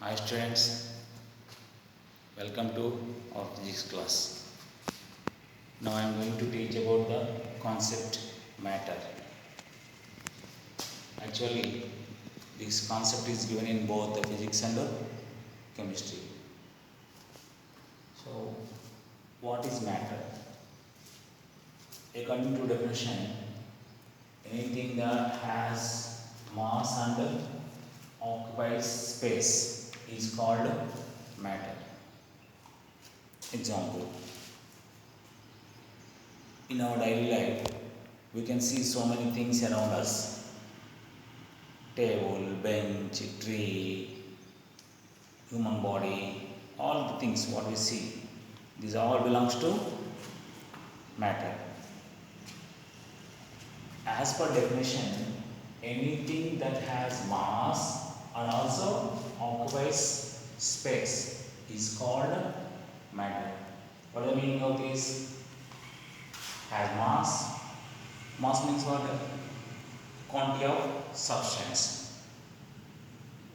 Hi students, welcome to our physics class. Now I am going to teach about the concept matter. Actually, this concept is given in both the physics and the chemistry. So, what is matter? According to definition, anything that has mass and occupies space is called matter. Example, in our daily life we can see so many things around us: table, bench, tree, human body, all the things what we see, these all belongs to matter. As per definition, anything that has mass and also occupies space is called matter. What is the meaning of this? Has mass. Mass means what? Quantity of substance.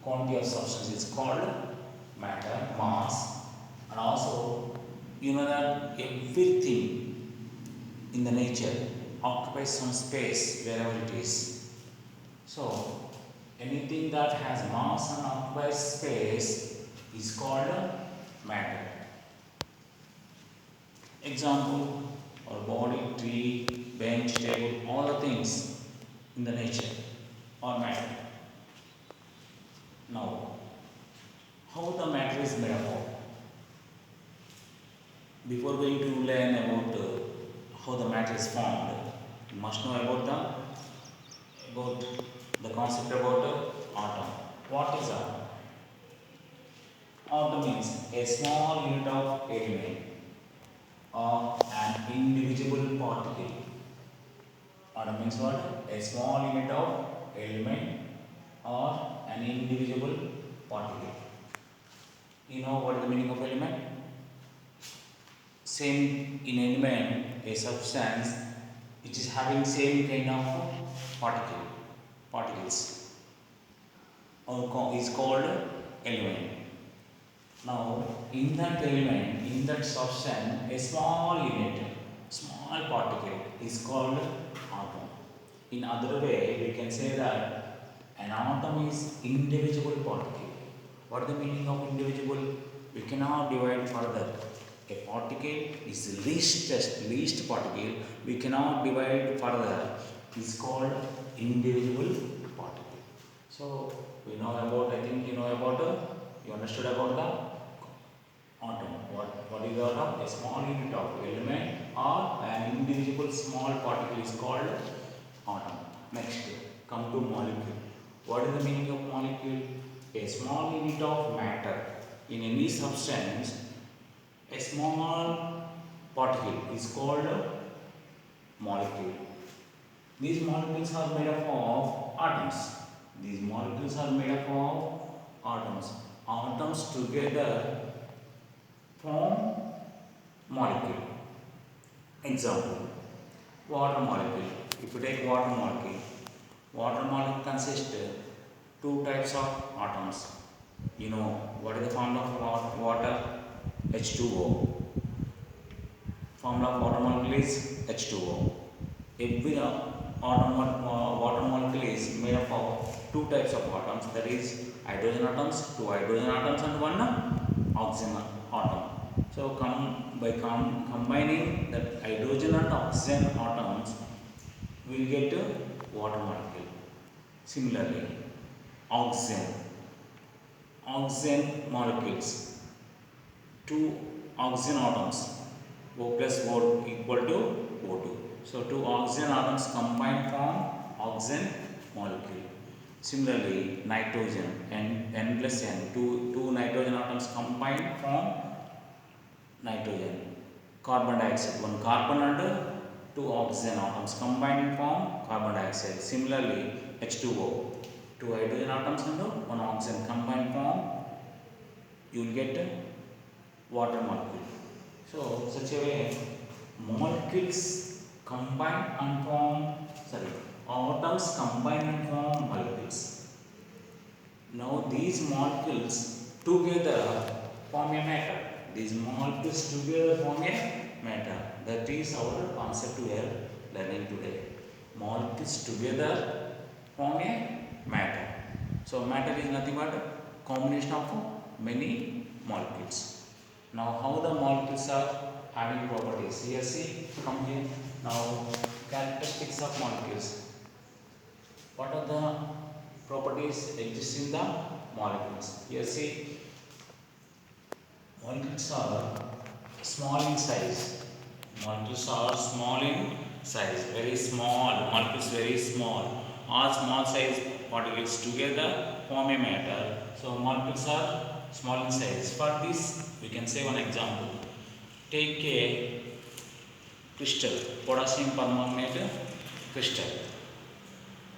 Quantity of substance is called matter, mass. And also, you know that everything in the nature occupies some space wherever it is. So, anything that has mass and occupies space is called matter. Example, our body, tree, bench, table, all the things in the nature are matter. Now, how the matter is made up of? Before going to learn about how the matter is formed, you must know about the concept about atom. What is atom? Atom means a small unit of element or an indivisible particle. Atom means what? A small unit of element or an indivisible particle. You know what is the meaning of element? Same in element, a substance which is having same kind of particles is called element. Now, in that element, in that substance, a small unit, small particle is called atom. In other way, we can say that an atom is indivisible particle. What is the meaning of indivisible? We cannot divide further. A particle is least particle. We cannot divide further. Is called indivisible particle. So we know about. I think you know about. You understood about the atom. What is the atom? A small unit of element or an indivisible small particle is called atom. Next, come to molecule. What is the meaning of molecule? A small unit of matter. In any substance, a small particle is called molecule. These molecules are made up of atoms. These molecules are made up of atoms. Atoms together form molecule. Example, water molecule. If you take water molecule consists two types of atoms. You know what is the formula of water? H2O. Formula of water molecule is H2O. Every water molecule is made up of two types of atoms, that is hydrogen atoms, two hydrogen atoms and one oxygen atom. So by combining the hydrogen and oxygen atoms, we will get water molecule. Similarly, oxygen molecules, two oxygen atoms, O plus O equal to O2. So two oxygen atoms combine form oxygen molecule. Similarly, nitrogen and N plus N, two nitrogen atoms combine form nitrogen. Carbon dioxide, one carbon and two oxygen atoms combine form carbon dioxide. Similarly, H2O, two hydrogen atoms and one oxygen combine form, you will get water molecule. So, such a way, molecules combine and form, atoms combine and form molecules. Now, these molecules together form a matter. These molecules together form a matter. That is our concept we are learning today. Molecules together form a matter. So matter is nothing but combination of many molecules. Now how the molecules are having properties? Here see, come here. Now characteristics of molecules. What are the properties exist in the molecules? Here see, molecules are small in size. Molecules are small in size, very small. Molecules very small. All small size particles together form a matter. So molecules are small in size. For this, we can say one example. Take a crystal, potassium permanganate crystal.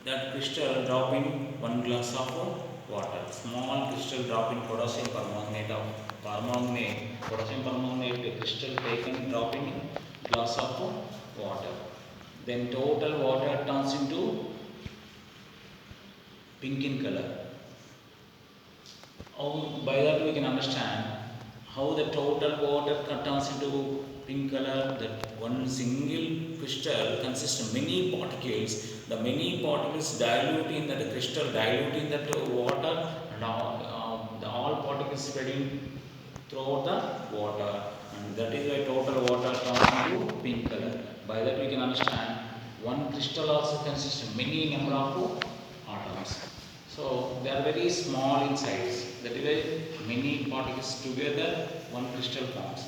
That crystal drop in 1 glass of water. Small crystal drop in potassium permanganate potassium permanganate crystal taken drop in glass of water. Then total water turns into pink in color. By that we can understand how the total water turns into pink color. That one single crystal consists of many particles. The many particles dilute in that crystal, dilute in that water, and all particles spreading throughout the water, and that is why total water turns into pink color. By that we can understand one crystal also consists of many number of atoms. So they are very small in size. That is why many particles together one crystal forms.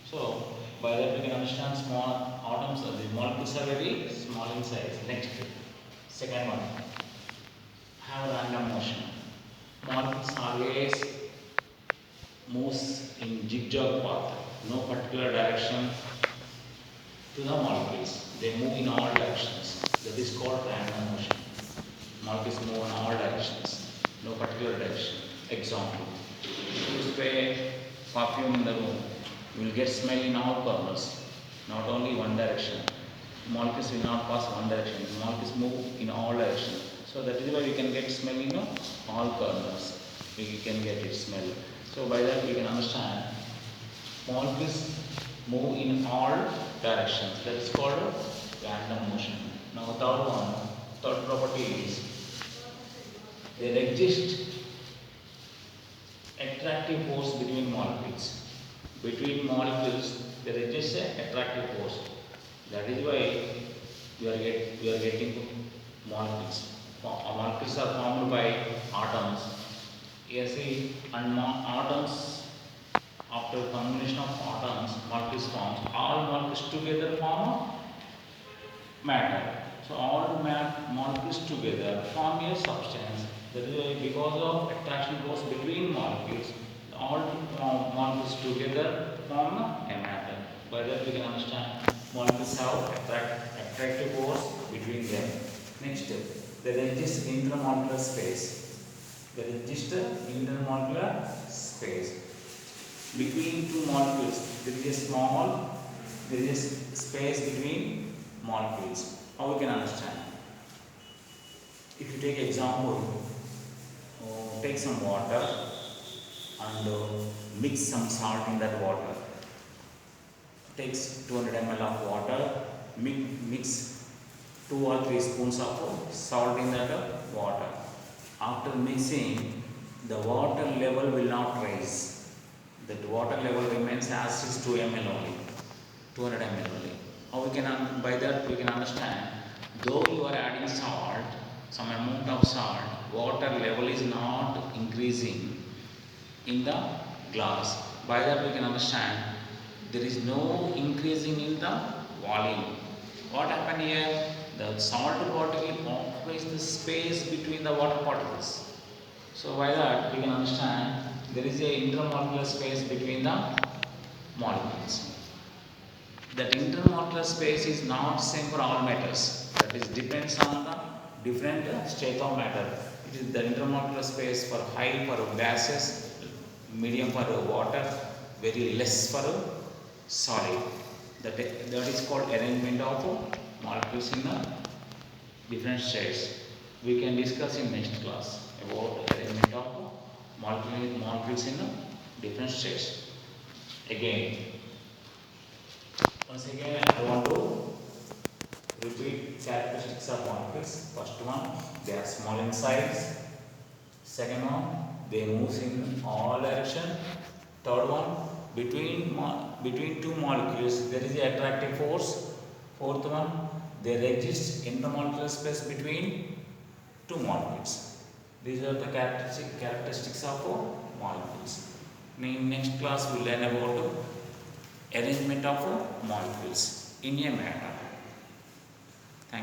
So by that we can understand small atoms, the molecules are very small in size. Next, second one, have random motion. Molecules always moves in zigzag path, no particular direction to the molecules. They move in all directions. That is called random motion. Molecules move in all directions, no particular direction. Example, if you spray perfume in the room, you will get smell in all corners, not only one direction. Molecules will not pass one direction. Molecules move in all directions. So that is why we can get smell in all corners. We can get it smell. So by that we can understand molecules move in all directions. That is called random motion. Now third property is there exists attractive force between molecules. Between molecules there exists an attractive force. That is why we are getting molecules. Molecules are formed by atoms. Here see, and atoms, after combination of atoms, molecules forms. All molecules together form matter. So all molecules together form a substance. That is why because of attraction force between molecules, all molecules together form a matter. By that we can understand molecules have attractive force between them. Next, there exists intermolecular space. There exists intermolecular space between two molecules. There is a space between molecules. How we can understand? If you take example, take some water and mix some salt in that water. Takes 200 ml of water, mix 2 or 3 spoons of salt in that water. After mixing, the water level will not rise. That water level remains as is 2 ml only, 200 ml only. How we can, by that we can understand, though you are adding salt, some amount of salt, water level is not increasing in the glass. By that we can understand there is no increasing in the volume. What happened here? The salt particle occupies the space between the water particles. So by that we can understand there is a intermolecular space between the molecules. That intermolecular space is not same for all matters. That is depends on the different state of matter. It is the intermolecular space for high for gases, medium for water, very less for solid. That is called arrangement of molecules in different states. We can discuss in next class about arrangement of molecules in different states. Again, once again, I want to repeat characteristics of molecules. First one, they are small in size. Second one, they move in all direction. Third one, between two molecules there is an attractive force. Fourth one, there exists intermolecular space between two molecules. These are the characteristics of molecules. In next class we will learn about arrangement of molecules in a matter.